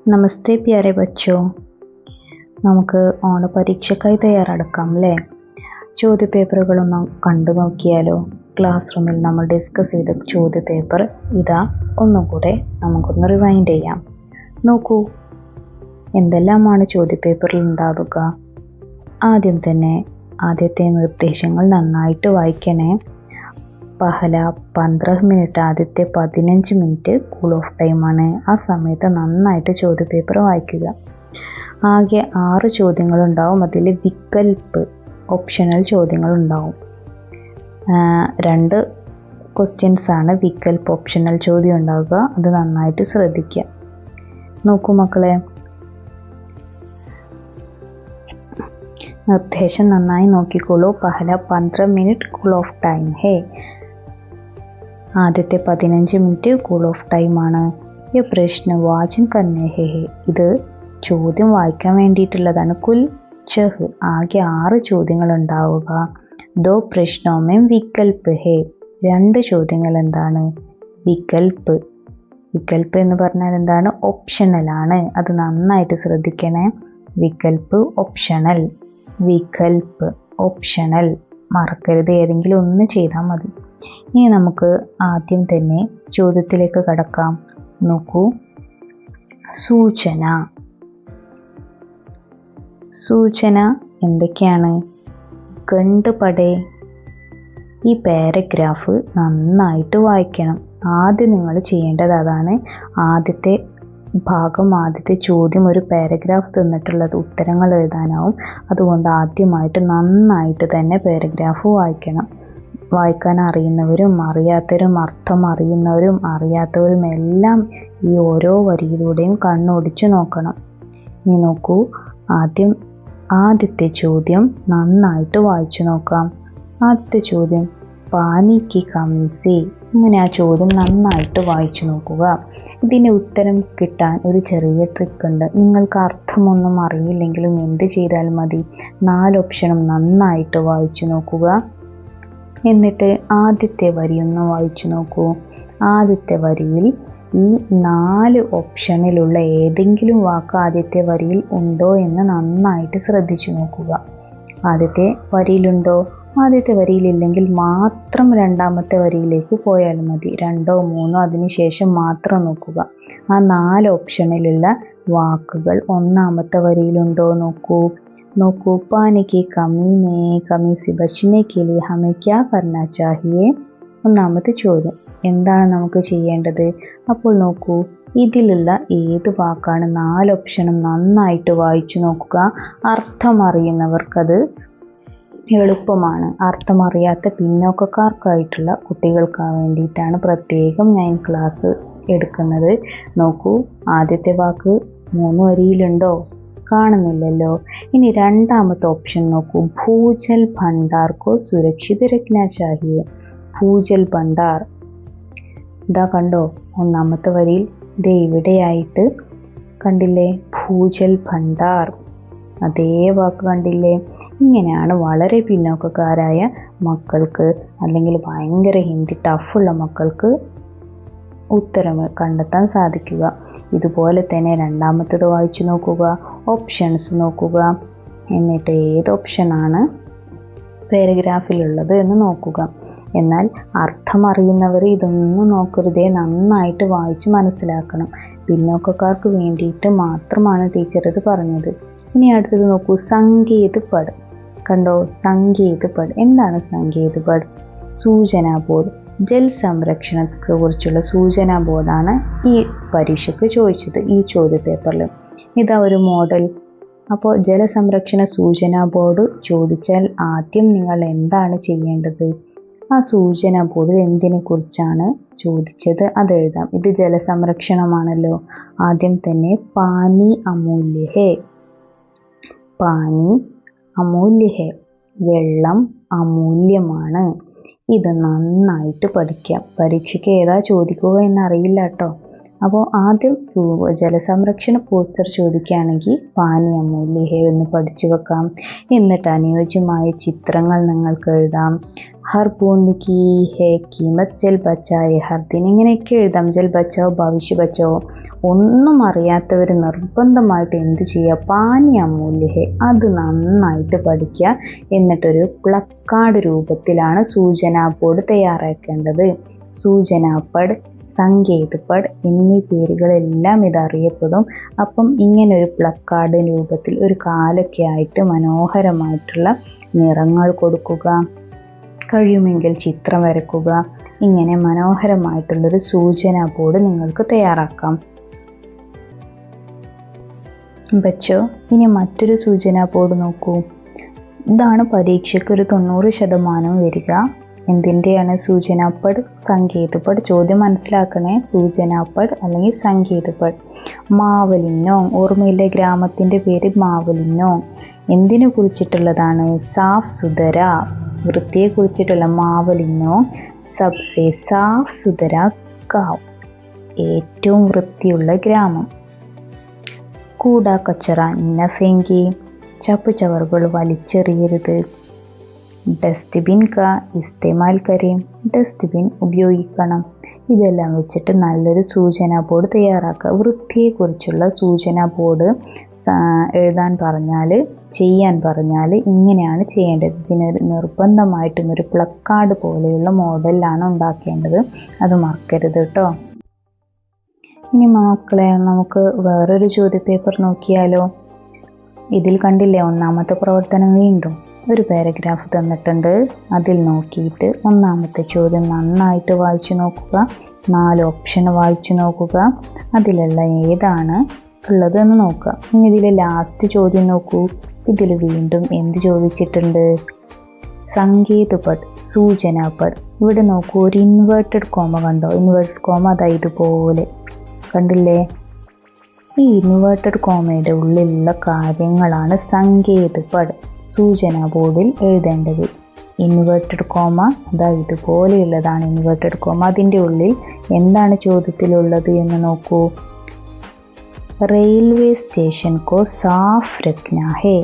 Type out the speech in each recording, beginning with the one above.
നമസ്തേ പ്യാരെ ബച്ചോ. നമുക്ക് ഓണപരീക്ഷയ്ക്കായി തയ്യാറെടുക്കാം അല്ലേ? ചോദ്യപേപ്പറുകളൊന്ന് കണ്ടു നോക്കിയാലോ? ക്ലാസ് റൂമിൽ നമ്മൾ ഡിസ്കസ് ചെയ്ത ചോദ്യപേപ്പർ ഇതാ ഒന്നുകൂടെ നമുക്കൊന്ന് റിവൈൻഡ് ചെയ്യാം. നോക്കൂ, എന്തെല്ലാമാണ് ചോദ്യപേപ്പറിൽ ഉണ്ടാവുക. ആദ്യം തന്നെ ആദ്യത്തെ നിർദ്ദേശങ്ങൾ നന്നായിട്ട് വായിക്കണേ. പഹല 15 മിനിറ്റ്, ആദ്യത്തെ 15 മിനിറ്റ് കൂൾ ഓഫ് ടൈമാണ്. ആ സമയത്ത് നന്നായിട്ട് ചോദ്യപേപ്പർ വായിക്കുക. ആകെ 6 ചോദ്യങ്ങളുണ്ടാവും. അതിൽ വികൽപ്പ് ഓപ്ഷണൽ ചോദ്യങ്ങളുണ്ടാവും. 2 ക്വസ്റ്റ്യൻസ് ആണ് വികൽപ്പ് ഓപ്ഷണൽ ചോദ്യം ഉണ്ടാവുക. അത് നന്നായിട്ട് ശ്രദ്ധിക്കുക. നോക്കൂ മക്കളെ, നിർദ്ദേശം നന്നായി നോക്കിക്കോളൂ. പഹല 15 മിനിറ്റ് കൂൾ ഓഫ് ടൈം ഹേ. ആദ്യത്തെ 15 മിനിറ്റ് കൂൾ ഓഫ് ടൈമാണ്. ഈ പ്രശ്ന വാചൻ കർണേ ഹേ. ഇത് ചോദ്യം വായിക്കാൻ വേണ്ടിയിട്ടുള്ളതാണ്. കുൽ ചഹ്, ആകെ 6 ചോദ്യങ്ങൾ ഉണ്ടാവുക. ദോ പ്രശ്നോമേം വികൽപ്പ് ഹേ, 2 ചോദ്യങ്ങൾ എന്താണ്? വികൽപ്പ്. വികൽപ്പ് എന്ന് പറഞ്ഞാൽ എന്താണ്? ഓപ്ഷണൽ ആണ്. അത് നന്നായിട്ട് ശ്രദ്ധിക്കണേ. വികൽപ്പ് ഓപ്ഷണൽ, വികൽപ്പ് ഓപ്ഷണൽ, മറക്കരുത്. ഏതെങ്കിലും ഒന്ന് ചെയ്താൽ മതി. ഇനി നമുക്ക് ആദ്യം തന്നെ ചോദ്യത്തിലേക്ക് കടക്കാം. നോക്കൂ, സൂചന. സൂചന എന്തൊക്കെയാണ്? ഗണ്ട് പടേ. ഈ പാരഗ്രാഫ് നന്നായിട്ട് വായിക്കണം. ആദ്യം നിങ്ങൾ ചെയ്യേണ്ടത് അതാണ്. ആദ്യത്തെ ഭാഗം, ആദ്യത്തെ ചോദ്യം ഒരു പാരഗ്രാഫ് തന്നിട്ടുള്ളത് ഉത്തരങ്ങൾ എഴുതാനാവും. അതുകൊണ്ട് ആദ്യമായിട്ട് നന്നായിട്ട് തന്നെ പാരഗ്രാഫ് വായിക്കണം. വായിക്കാൻ അറിയുന്നവരും അറിയാത്തവരും, അർത്ഥം അറിയുന്നവരും അറിയാത്തവരും എല്ലാം ഈ ഓരോ വരിയിലൂടെയും കണ്ണോടിച്ചു നോക്കണം. ഇനി നോക്കൂ, ആദ്യത്തെ ചോദ്യം നന്നായിട്ട് വായിച്ചു നോക്കാം. ആദ്യത്തെ ചോദ്യം പാനിക്ക് കമീസി. ഇങ്ങനെ ആ ചോദ്യം നന്നായിട്ട് വായിച്ചു നോക്കുക. ഇതിന് ഉത്തരം കിട്ടാൻ ഒരു ചെറിയ ട്രിക്ക് ഉണ്ട്. നിങ്ങൾക്ക് അർത്ഥമൊന്നും അറിയില്ലെങ്കിലും എന്ത് ചെയ്താലും മതി, 4 ഓപ്ഷനും നന്നായിട്ട് വായിച്ചു നോക്കുക. എന്നിട്ട് ആദ്യത്തെ വരി ഒന്ന് വായിച്ചു നോക്കൂ. ആദ്യത്തെ വരിയിൽ ഈ 4 ഓപ്ഷനിലുള്ള ഏതെങ്കിലും വാക്ക് ആദ്യത്തെ വരിയിൽ ഉണ്ടോ എന്ന് നന്നായിട്ട് ശ്രദ്ധിച്ചു നോക്കുക. ആദ്യത്തെ വരിയിലുണ്ടോ? ആദ്യത്തെ വരിയിലില്ലെങ്കിൽ മാത്രം രണ്ടാമത്തെ വരിയിലേക്ക് പോയാൽ മതി. 2ഓ 3ഓ അതിനുശേഷം മാത്രം നോക്കുക. ആ 4 ഓപ്ഷനിലുള്ള വാക്കുകൾ ഒന്നാമത്തെ വരിയിലുണ്ടോ നോക്കൂ. നോക്കൂ, പാനി കി കമി മേ കമി സെ ബച്ചനെ കെ ലിയെ ഹമേ ക്യാ കർനാ ചാഹിയേ. ഒന്നാമത്തെ ചോദ്യം, എന്താണ് നമുക്ക് ചെയ്യേണ്ടത്? അപ്പോൾ നോക്കൂ, ഇതിലുള്ള ഏത് വാക്കാണ്? 4 ഓപ്ഷനും നന്നായിട്ട് വായിച്ചു നോക്കുക. അർത്ഥം അറിയുന്നവർക്കത് എളുപ്പമാണ്. അർത്ഥമറിയാത്ത പിന്നോക്കക്കാർക്കായിട്ടുള്ള കുട്ടികൾക്ക് വേണ്ടിയിട്ടാണ് പ്രത്യേകം ഞാൻ ക്ലാസ് എടുക്കുന്നത്. നോക്കൂ, ആദ്യത്തെ വാക്ക് 3 വരിയിലുണ്ടോ? കാണുന്നില്ലല്ലോ. ഇനി രണ്ടാമത്തെ ഓപ്ഷൻ നോക്കൂ, ഭൂജൽ ഭണ്ഡാർ കോ സുരക്ഷിത് രഖ്നാ ചാഹിയേ. ഭൂജൽ ഭണ്ഡാർ ഇതാ കണ്ടോ? ഒന്നാമത്തെ വരിയിൽ ദേ ഇവിടെയായിട്ട് കണ്ടില്ലേ? ഭൂജൽ ഭണ്ഡാർ, അതേ വാക്ക് കണ്ടില്ലേ? ഇങ്ങനെയാണ് വളരെ പിന്നോക്കക്കാരായ മക്കൾക്ക്, അല്ലെങ്കിൽ ഭയങ്കര ഹിന്ദി ടഫുള്ള മക്കൾക്ക് ഉത്തരം കണ്ടെത്താൻ സാധിക്കുക. ഇതുപോലെ തന്നെ രണ്ടാമത്തേത് വായിച്ചു നോക്കുക. ഓപ്ഷൻസ് നോക്കുക. എന്നിട്ട് ഏത് ഓപ്ഷനാണ് പാരഗ്രാഫിലുള്ളത് എന്ന് നോക്കുക. എന്നാൽ അർത്ഥം അറിയുന്നവർ ഇതൊന്നും നോക്കരുതേ, നന്നായിട്ട് വായിച്ച് മനസ്സിലാക്കണം. പിന്നോക്കക്കാർക്ക് വേണ്ടിയിട്ട് മാത്രമാണ് ടീച്ചർ ഇത് പറഞ്ഞത്. ഇനി അടുത്തത് നോക്കൂ, സങ്കേത് പദ്. കണ്ടോ? സങ്കേത് പദ്. എന്താണ് സങ്കേത് പദ്? സൂചനാ ബോർഡ്. ജൽ സംരക്ഷണത്തെ കുറിച്ചുള്ള സൂചനാ ബോർഡാണ് ഈ പരീക്ഷയ്ക്ക് ചോദിച്ചത്, ഈ ചോദ്യപേപ്പറിൽ. ഇതാ ഒരു മോഡൽ. അപ്പോൾ ജലസംരക്ഷണ സൂചനാ ബോർഡ് ചോദിച്ചാൽ ആദ്യം നിങ്ങൾ എന്താണ് ചെയ്യേണ്ടത്? ആ സൂചനാ ബോർഡിൽ എന്തിനെ കുറിച്ചാണ് ചോദിച്ചത് അത് എഴുതാം. ഇത് ജലസംരക്ഷണമാണല്ലോ. ആദ്യം തന്നെ പാനി അമൂല്യ ഹേ. പാനി അമൂല്യ ഹേ, വെള്ളം അമൂല്യമാണ്. ഇത് നന്നായിട്ട് പഠിക്കാം. പരീക്ഷയ്ക്ക് ഏതാ ചോദിക്കുക എന്നറിയില്ല കേട്ടോ. അപ്പോൾ ആദ്യം ജലസംരക്ഷണ പോസ്റ്റർ ചോദിക്കുകയാണെങ്കിൽ പാനി അമൂല്യ ഹേ എന്ന് പഠിച്ചു വെക്കാം. എന്നിട്ട് അനുയോജ്യമായ ചിത്രങ്ങൾ നിങ്ങൾക്ക് എഴുതാം. ഹർ ബൂന്ദ് കി ഹേ കീമത്ത് ജൽ ബച്ചായേ ഹർ ദിൻ, ഇങ്ങനെയൊക്കെ എഴുതാം. ജൽ ബച്ചാവോ ഭവിഷ്യ ബച്ചാവോ. ഒന്നും അറിയാത്തവർ നിർബന്ധമായിട്ട് എന്ത് ചെയ്യുക, പാനി അമൂല്യ ഹേ അത് നന്നായിട്ട് പഠിക്കുക. എന്നിട്ടൊരു പ്ലക്കാർഡ് രൂപത്തിലാണ് സൂചനാ ബോർഡ് തയ്യാറാക്കേണ്ടത്. സൂചനാ പഡ്, സങ്കേത് പഡ് എന്നീ പേരുകളെല്ലാം ഇതറിയപ്പെടും. അപ്പം ഇങ്ങനൊരു പ്ലക്കാർഡ് രൂപത്തിൽ ഒരു കാലൊക്കെ ആയിട്ട് മനോഹരമായിട്ടുള്ള നിറങ്ങൾ കൊടുക്കുക, കഴിയുമെങ്കിൽ ചിത്രം വരക്കുക. ഇങ്ങനെ മനോഹരമായിട്ടുള്ളൊരു സൂചനാ ബോർഡ് നിങ്ങൾക്ക് തയ്യാറാക്കാം. ബച്ചോ, ഇനി മറ്റൊരു സൂചനാ ബോർഡ് നോക്കൂ. ഇതാണ് പരീക്ഷയ്ക്ക് ഒരു 90% വരിക. എന്തിൻ്റെയാണ്? സൂചനാ പഡ്, സങ്കേത് പഡ്. ചോദ്യം മനസ്സിലാക്കണേ. സൂചനാ പഡ് അല്ലെങ്കിൽ സങ്കേത് പഡ്. മാവലിനോങ്, ഓർമ്മയില്ലേ ഗ്രാമത്തിൻ്റെ പേര് മാവലിനോങ്. എന്തിനെ കുറിച്ചിട്ടുള്ളതാണ്? സാഫ് സുതര, വൃത്തിയെ കുറിച്ചിട്ടുള്ള. മാവലിനോങ് സബ്സെ സാഫ് സുതര ഗാവ്, ഏറ്റവും വൃത്തിയുള്ള ഗ്രാമം. കൂടാ കച്ചറ ന ഫെങ്കി, ചപ്പുചവറുകൾ വലിച്ചെറിയരുത്. ഡസ്റ്റ്ബിൻ കാ ഇസ്തേമാൽ കരേം, ഡസ്റ്റ്ബിൻ ഉപയോഗിക്കണം. ഇതെല്ലാം വെച്ചിട്ട് നല്ലൊരു സൂചനാ ബോർഡ് തയ്യാറാക്കുക. വൃത്തിയെക്കുറിച്ചുള്ള സൂചനാ ബോർഡ് എഴുതാൻ പറഞ്ഞാൽ, ചെയ്യാൻ പറഞ്ഞാൽ ഇങ്ങനെയാണ് ചെയ്യേണ്ടത്. ഇതിനൊരു നിർബന്ധമായിട്ടും ഒരു പ്ലക്കാർഡ് പോലെയുള്ള മോഡലിലാണ് ഉണ്ടാക്കേണ്ടത്. അത് മറക്കരുത് കേട്ടോ. ഇനി മക്കളെ, നമുക്ക് വേറൊരു ചോദ്യപേപ്പർ നോക്കിയാലോ. ഇതിൽ കണ്ടില്ലേ ഒന്നാമത്തെ പ്രവർത്തനം. വീണ്ടും ഒരു പാരഗ്രാഫ് തന്നിട്ടുണ്ട്. അതിൽ നോക്കിയിട്ട് ഒന്നാമത്തെ ചോദ്യം നന്നായിട്ട് വായിച്ചു നോക്കുക. 4 ഓപ്ഷൻ വായിച്ചു നോക്കുക. അതിലുള്ള ഏതാണ് ഉള്ളത് എന്ന് നോക്കുക. ഇനി ഇതിൽ ലാസ്റ്റ് ചോദ്യം നോക്കൂ. ഇതിൽ വീണ്ടും എന്ത് ചോദിച്ചിട്ടുണ്ട്? സങ്കേത് പഡ്, സൂചനാ പഡ്. ഇവിടെ നോക്കൂ, ഒരു ഇൻവേർട്ടഡ് കോമ കണ്ടോ? ഇൻവേർട്ടഡ് കോമ അതാ ഇതുപോലെ കണ്ടില്ലേ? ഈ ഇൻവേർട്ടഡ് കോമയുടെ ഉള്ളിലുള്ള കാര്യങ്ങളാണ് സങ്കേത് പഡ് സൂചനാ ബോർഡിൽ എഴുതേണ്ടത്. ഇൻവേർട്ടഡ് കോമ അതാ ഇതുപോലെയുള്ളതാണ് ഇൻവേർട്ടഡ് കോമ. അതിൻ്റെ ഉള്ളിൽ എന്താണ് ചോദ്യത്തിലുള്ളത് എന്ന് നോക്കൂ. റെയിൽവേ സ്റ്റേഷൻ കോ സാഫ് രഖ്നാ ഹേ.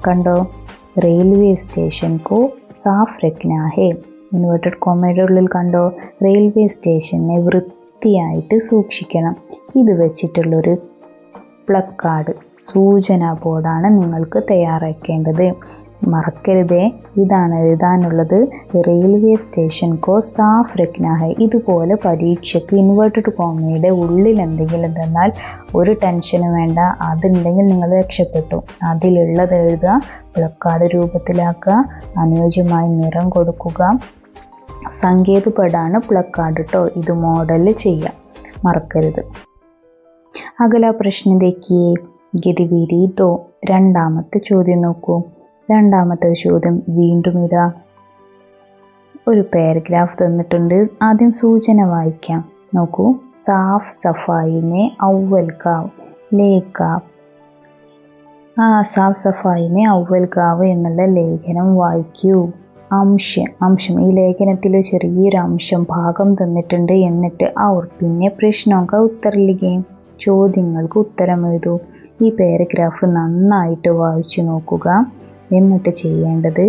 കണ്ടോ? റെയിൽവേ സ്റ്റേഷൻ കോ സാഫ് രഖ്നാ ഹേ. ഇൻവേർട്ടഡ് കോമയുടെ ഉള്ളിൽ കണ്ടോ? റെയിൽവേ സ്റ്റേഷനെ വൃത്തിയായിട്ട് സൂക്ഷിക്കണം. ഇത് വെച്ചിട്ടുള്ളൊരു പ്ലക്കാർഡ് സൂചനാ ബോർഡാണ് നിങ്ങൾക്ക് തയ്യാറാക്കേണ്ടത്. മറക്കരുതേ, ഇതാണ് എഴുതാനുള്ളത്. റെയിൽവേ സ്റ്റേഷൻ കോ സാഫ് രഖ്നാ ഹൈ. ഇതുപോലെ പരീക്ഷയ്ക്ക് ഇൻവേർട്ടഡ് കോമയുടെ ഉള്ളിൽ എന്തെങ്കിലും തന്നാൽ ഒരു ടെൻഷനും വേണ്ട. അതുണ്ടെങ്കിൽ നിങ്ങൾ രക്ഷപ്പെട്ടു. അതിലുള്ളത് എഴുതുക, പ്ലക്കാർഡ് രൂപത്തിലാക്കുക, അനുയോജ്യമായി നിറം കൊടുക്കുക. സങ്കേത് പടാണ് പ്ലക്കാർഡ് കേട്ടോ. ഇത് മോഡലിൽ ചെയ്യാം, മറക്കരുത്. അഗല പ്രശ്നം देखिए ഗതിവിധി 2. രണ്ടാമത്തെ ചോദ്യം നോക്കൂ. രണ്ടാമത്തെ ചോദ്യം വീണ്ടും ഇതാ ഒരു പാരഗ്രാഫ് തന്നിട്ടുണ്ട്. ആദ്യം സൂചന വായിക്കാം. നോക്കൂ. സാഫ് സഫായിനെ അവൽ ഗാവ് ലേഖാവ്. സാഫ് സഫായിനെ അവൽ ഗാവ് എന്നുള്ള ലേഖനം വായിക്കൂ. അംശം ഈ ലേഖനത്തിൽ ചെറിയൊരു ഭാഗം തന്നിട്ടുണ്ട്. എന്നിട്ട് അവർ പിന്നെ പ്രശ്നമൊക്കെ ഉത്തരലിക്കുകയും ചോദ്യങ്ങൾക്ക് ഉത്തരം എഴുതൂ. ഈ പാരഗ്രാഫ് നന്നായിട്ട് വായിച്ചു നോക്കുക. എന്നിട്ട് ചെയ്യേണ്ടത്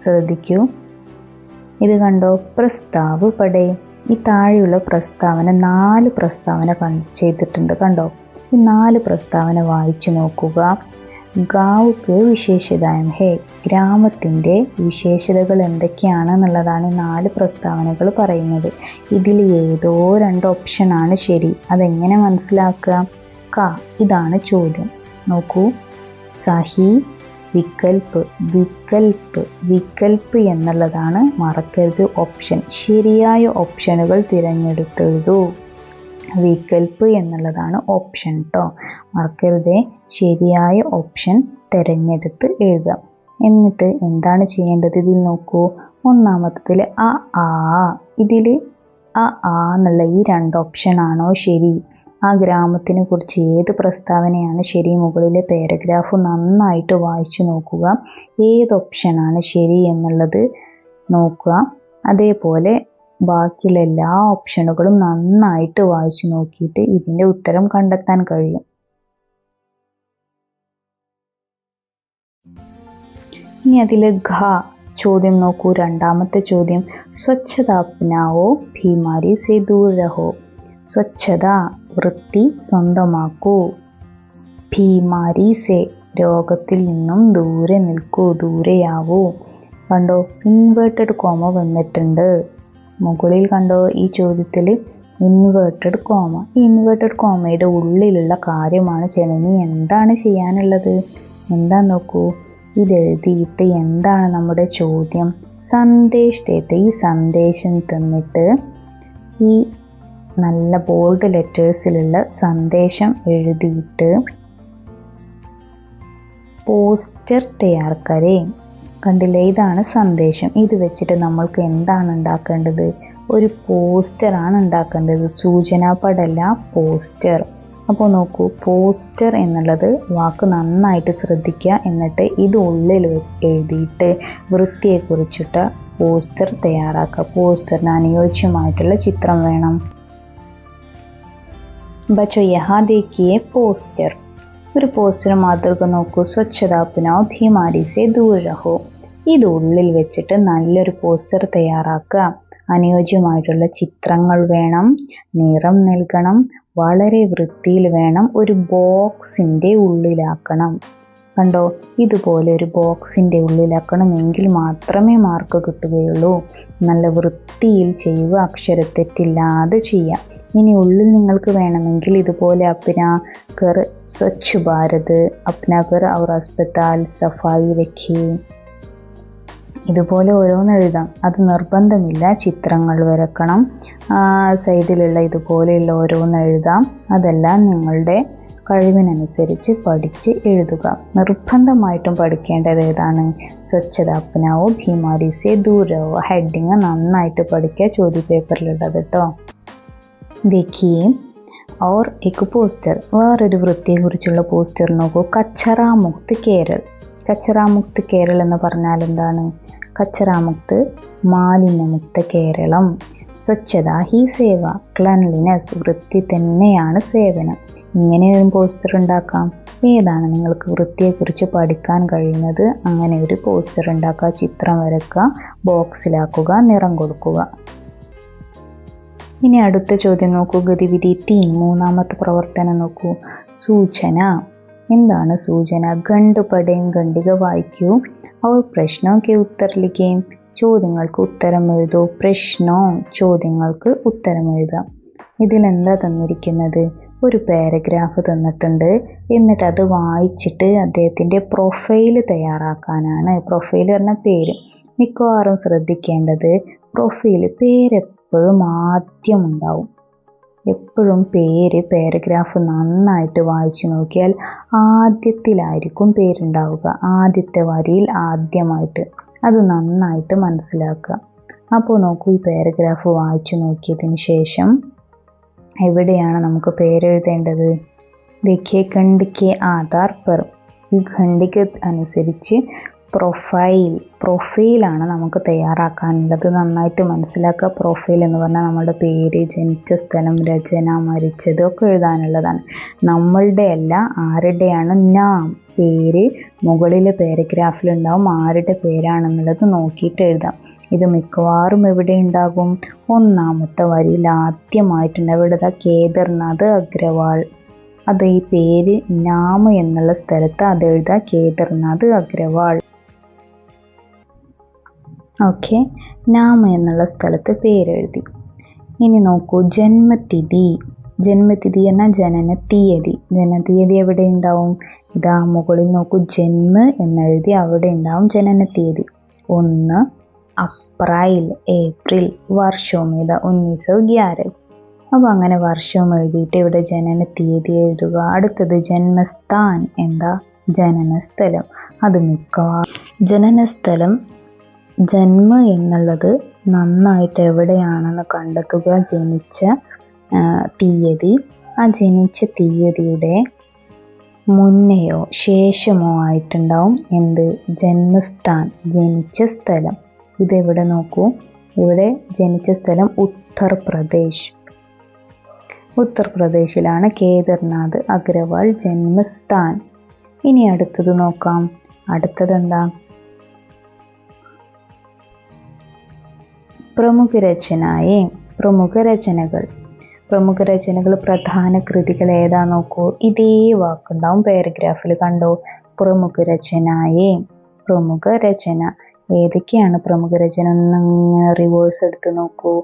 ശ്രദ്ധിക്കൂ. ഇത് കണ്ടോ? പ്രസ്താവ് പടേ. ഈ താഴെയുള്ള പ്രസ്താവന 4 പ്രസ്താവന ചെയ്തിട്ടുണ്ട്. കണ്ടോ? ഈ 4 പ്രസ്താവന വായിച്ചു നോക്കുക. ഗാവുക്ക് വിശേഷതായം ഹേ. ഗ്രാമത്തിൻ്റെ വിശേഷതകൾ എന്തൊക്കെയാണെന്നുള്ളതാണ് 4 പ്രസ്താവനകൾ പറയുന്നത്. ഇതിൽ ഏതോ 2 ഓപ്ഷനാണ് ശരി. അതെങ്ങനെ മനസ്സിലാക്കുക? ഇതാണ് ചോദ്യം. നോക്കൂ. സഹി, വികൽപ്പ് എന്നുള്ളതാണ്, മറക്കരുത്, ഓപ്ഷൻ. ശരിയായ ഓപ്ഷനുകൾ തിരഞ്ഞെടുത്തെഴുതൂ. വികൽപ്പ് എന്നുള്ളതാണ് ഓപ്ഷൻ കേട്ടോ, മറക്കരുതേ. ശരിയായ ഓപ്ഷൻ തിരഞ്ഞെടുത്ത് എഴുതാം. എന്നിട്ട് എന്താണ് ചെയ്യേണ്ടത്? ഇതിൽ നോക്കൂ. ഒന്നാമത്തതിൽ ഇതിൽ എന്നുള്ള ഈ 2 ഓപ്ഷനാണോ ശരി? ആ ഗ്രാമത്തിനെ കുറിച്ച് ഏത് പ്രസ്താവനയാണ് ശരി? മുകളിലെ പാരഗ്രാഫ് നന്നായിട്ട് വായിച്ചു നോക്കുക. ഏത് ഓപ്ഷനാണ് ശരി എന്നുള്ളത് നോക്കുക. അതേപോലെ ബാക്കിയുള്ള എല്ലാ ഓപ്ഷനുകളും നന്നായിട്ട് വായിച്ചു നോക്കിയിട്ട് ഇതിൻ്റെ ഉത്തരം കണ്ടെത്താൻ കഴിയും. ഇനി അതിൽ ഘ ചോദ്യം നോക്കൂ. രണ്ടാമത്തെ ചോദ്യം, സ്വച്ഛത അപ്നാവോ ഭീമാരി സേ ദൂർ രഹോ. സ്വച്ഛത വൃത്തി സ്വന്തമാക്കൂ, ഭീമാരി സേ രോഗത്തിൽ നിന്നും ദൂരെ നിൽക്കൂ, ദൂരെയാവൂ. കണ്ടോ, ഇൻവേർട്ടഡ് കോമ വന്നിട്ടുണ്ട് മുകളിൽ. കണ്ടോ ഈ ചോദ്യത്തിൽ ഇൻവേർട്ടഡ് കോമ. ഈ ഇൻവേർട്ടഡ് കോമയുടെ ഉള്ളിലുള്ള കാര്യമാണ് ചെയ്യുന്നത്. ഇനി എന്താണ് ചെയ്യാനുള്ളത്? എന്താ നോക്കൂ, ഇതെഴുതിയിട്ട് എന്താണ് നമ്മുടെ ചോദ്യം? സന്ദേശത്തെ ഈ സന്ദേശം തന്നിട്ട് ഈ നല്ല ബോൾഡ് ലെറ്റേഴ്സിലുള്ള സന്ദേശം എഴുതിയിട്ട് പോസ്റ്റർ തയ്യാർ കരേ. കണ്ടില്ലേ, ഇതാണ് സന്ദേശം. ഇത് വെച്ചിട്ട് നമ്മൾക്ക് എന്താണ് ഉണ്ടാക്കേണ്ടത്? ഒരു പോസ്റ്ററാണ് ഉണ്ടാക്കേണ്ടത്. സൂചനാ പടല്ല, പോസ്റ്റർ. അപ്പോൾ നോക്കൂ, പോസ്റ്റർ എന്നുള്ളത് വാക്ക് നന്നായിട്ട് ശ്രദ്ധിക്കുക. എന്നിട്ട് ഇത് ഉള്ളിൽ എഴുതിയിട്ട് വൃത്തിയെക്കുറിച്ചിട്ട് പോസ്റ്റർ തയ്യാറാക്കുക. പോസ്റ്ററിന് അനുയോജ്യമായിട്ടുള്ള ചിത്രം വേണം. ബച്ചോ യഹാ ദേഖിയേ പോസ്റ്റർ. ഒരു പോസ്റ്റർ മാതൃക നോക്കൂ. സ്വച്ഛത അപ്നാവോ ഭീമാരി സേ ദൂർ രഹോ. ഇത് ഉള്ളിൽ വെച്ചിട്ട് നല്ലൊരു പോസ്റ്റർ തയ്യാറാക്കുക. അനുയോജ്യമായിട്ടുള്ള ചിത്രങ്ങൾ വേണം, നിറം നൽകണം, വളരെ വൃത്തിയിൽ വേണം, ഒരു ബോക്സിൻ്റെ ഉള്ളിലാക്കണം. കണ്ടോ, ഇതുപോലെ ഒരു ബോക്സിൻ്റെ ഉള്ളിലാക്കണം. എങ്കിൽ മാത്രമേ മാർക്ക് കിട്ടുകയുള്ളൂ. നല്ല വൃത്തിയിൽ ചെയ്യുക, അക്ഷരത്തെറ്റില്ലാതെ ചെയ്യാം. ഇനി ഉള്ളിൽ നിങ്ങൾക്ക് വേണമെങ്കിൽ ഇതുപോലെ അപ്നാ ഘർ സ്വച്ഛ് ഭാരത്, അപ്നാ ഘർ ഔർ അസ്പതാൽ സഫായി രഖേ, ഇതുപോലെ ഓരോന്ന് എഴുതാം. അത് നിർബന്ധമില്ല. ചിത്രങ്ങൾ വരക്കണം, സൈഡിലുള്ള ഇതുപോലെയുള്ള ഓരോന്ന് എഴുതാം. അതെല്ലാം നിങ്ങളുടെ കഴിവിനനുസരിച്ച് പഠിച്ച് എഴുതുക. നിർബന്ധമായിട്ടും പഠിക്കേണ്ടത് ഏതാണ്? സ്വച്ഛത അപ്നാവോ ഭീമാരി സേ ദൂർ രഹോ. ഹെഡിങ് നന്നായിട്ട് പഠിക്കുക, ചോദ്യപേപ്പറിലുള്ളത് കേട്ടോ. देखिए और एक പോസ്റ്റർ. വേറൊരു വൃത്തിയെക്കുറിച്ചുള്ള പോസ്റ്റർ നോക്കൂ. കച്ചറ മുക്ത് കേരൾ. കച്ചറ മുക്ത് കേരൾ എന്ന് പറഞ്ഞാൽ എന്താണ്? കച്ചറ മുക്ത് മാലിന്യമുക്ത കേരളം. സ്വച്ഛത ഹി സേവ, ക്ലൻലിനെസ് വൃത്തി തന്നെയാണ് സേവനം. ഇങ്ങനെ ഒരു പോസ്റ്റർ ഉണ്ടാക്കാം. ഏതാണ് നിങ്ങൾക്ക് വൃത്തിയെക്കുറിച്ച് പഠിക്കാൻ കഴിയുന്നത്? അങ്ങനെ ഒരു പോസ്റ്റർ ഉണ്ടാക്കുക. ചിത്രം വരയ്ക്കുക, ബോക്സിലാക്കുക, നിറം കൊടുക്കുക. ഇനി അടുത്ത ചോദ്യം നോക്കൂ. ഗതിവിധി 3 മൂന്നാമത്തെ പ്രവർത്തനം നോക്കൂ. സൂചന. എന്താണ് സൂചന? ഖണ്ഡ് പഠേം, ഖണ്ഡിക വായിക്കൂ. അവർ പ്രശ്നോ കെ ഉത്തർ ലിഖേം. ചോദ്യങ്ങൾക്ക് ഉത്തരം എഴുതൂ. പ്രശ്നോ ചോദ്യങ്ങൾക്ക് ഉത്തരം എഴുതാം. ഇതിലെന്താ തന്നിരിക്കുന്നത്? ഒരു പാരഗ്രാഫ് തന്നിട്ടുണ്ട്. എന്നിട്ട് അത് വായിച്ചിട്ട് അദ്ദേഹത്തിൻ്റെ പ്രൊഫൈൽ തയ്യാറാക്കാനാണ്. പ്രൊഫൈൽ പറഞ്ഞ പേര്. മിക്കവാറും ശ്രദ്ധിക്കേണ്ടത് പ്രൊഫൈൽ പേരെപ്പോഴും ആദ്യം ഉണ്ടാവും. എപ്പോഴും പാരഗ്രാഫ് നന്നായിട്ട് വായിച്ചു നോക്കിയാൽ ആദ്യത്തിലായിരിക്കും പേരുണ്ടാവുക. ആദ്യത്തെ വരിയിൽ ആദ്യമായിട്ട്. അത് നന്നായിട്ട് മനസ്സിലാക്കുക. അപ്പോൾ നോക്കൂ, ഈ പാരഗ്രാഫ് വായിച്ചു നോക്കിയതിന് ശേഷം എവിടെയാണ് നമുക്ക് പേരെഴുതേണ്ടത്? देखिए ഖണ്ഡ് के आधार पर. ഈ ഖണ്ഡിക അനുസരിച്ച് പ്രൊഫൈലാണ് നമുക്ക് തയ്യാറാക്കാനുള്ളത്. നന്നായിട്ട് മനസ്സിലാക്കുക. പ്രൊഫൈൽ എന്ന് പറഞ്ഞാൽ നമ്മുടെ പേര്, ജനിച്ച സ്ഥലം, രചന, മരിച്ചത് ഒക്കെ എഴുതാനുള്ളതാണ്. നമ്മളുടെ അല്ല, ആരുടെയാണ്? നാം, പേര് മുകളിലെ പാരഗ്രാഫിലുണ്ടാവും. ആരുടെ പേരാണെന്നുള്ളത് നോക്കിയിട്ട് എഴുതാം. ഇത് മിക്കവാറും എവിടെ ഉണ്ടാകും? ഒന്നാമത്തെ വരിയിൽ ആദ്യമായിട്ടുണ്ട്. എവിടെതാ? കേദർനാഥ് അഗ്രവാൾ. അത് ഈ പേര് നാം എന്നുള്ള സ്ഥലത്ത് അത് എഴുതാ. കേദർനാഥ് അഗ്രവാൾ. ഓക്കെ, നാം എന്നുള്ള സ്ഥലത്ത് പേരെഴുതി. ഇനി നോക്കൂ, ജന്മതിഥി. ജന്മതിഥി എന്നാൽ ജനന തീയതി. ജനനതീയതി എവിടെ ഉണ്ടാവും? ഇതാ മുകളിൽ നോക്കൂ, ജന്മ എന്നെഴുതി അവിടെ ഉണ്ടാവും ജനന തീയതി. 1 അപ്രിൽ, ഏപ്രിൽ. വർഷവും ഇതാ 1911. അപ്പോൾ അങ്ങനെ വർഷവും എഴുതിയിട്ട് ഇവിടെ ജനന തീയതി എഴുതുക. അടുത്തത് ജന്മസ്ഥാൻ. എന്താ? ജനനസ്ഥലം. അത് മിക്കവാറും ജനനസ്ഥലം ജന്മ എന്നുള്ളത് നന്നായിട്ട് എവിടെയാണെന്ന് കണ്ടെത്തുക. ജനിച്ച തീയതി. ആ ജനിച്ച തീയതിയുടെ മുന്നെയോ ശേഷമോ ആയിട്ടുണ്ടാവും എന്ത്? ജന്മസ്ഥാൻ, ജനിച്ച സ്ഥലം. ഇതെവിടെ നോക്കൂ? ഇവിടെ ജനിച്ച സ്ഥലം ഉത്തർപ്രദേശ്. ഉത്തർപ്രദേശിലാണ് കേദർനാഥ് അഗ്രവാൾ ജന്മസ്ഥാൻ. ഇനി അടുത്തത് നോക്കാം. അടുത്തത് എന്താ? പ്രമുഖ രചനായേ. പ്രമുഖ രചനകൾ. പ്രമുഖ രചനകൾ, പ്രധാന കൃതികൾ ഏതാ നോക്കൂ. ഇതേ വാക്കുണ്ടാവും പാരഗ്രാഫിൽ, കണ്ടോ? പ്രമുഖ രചനായേ. പ്രമുഖ രചന ഏതൊക്കെയാണ് പ്രമുഖ രചന? റിവേഴ്സ് എടുത്ത് നോക്കൂ.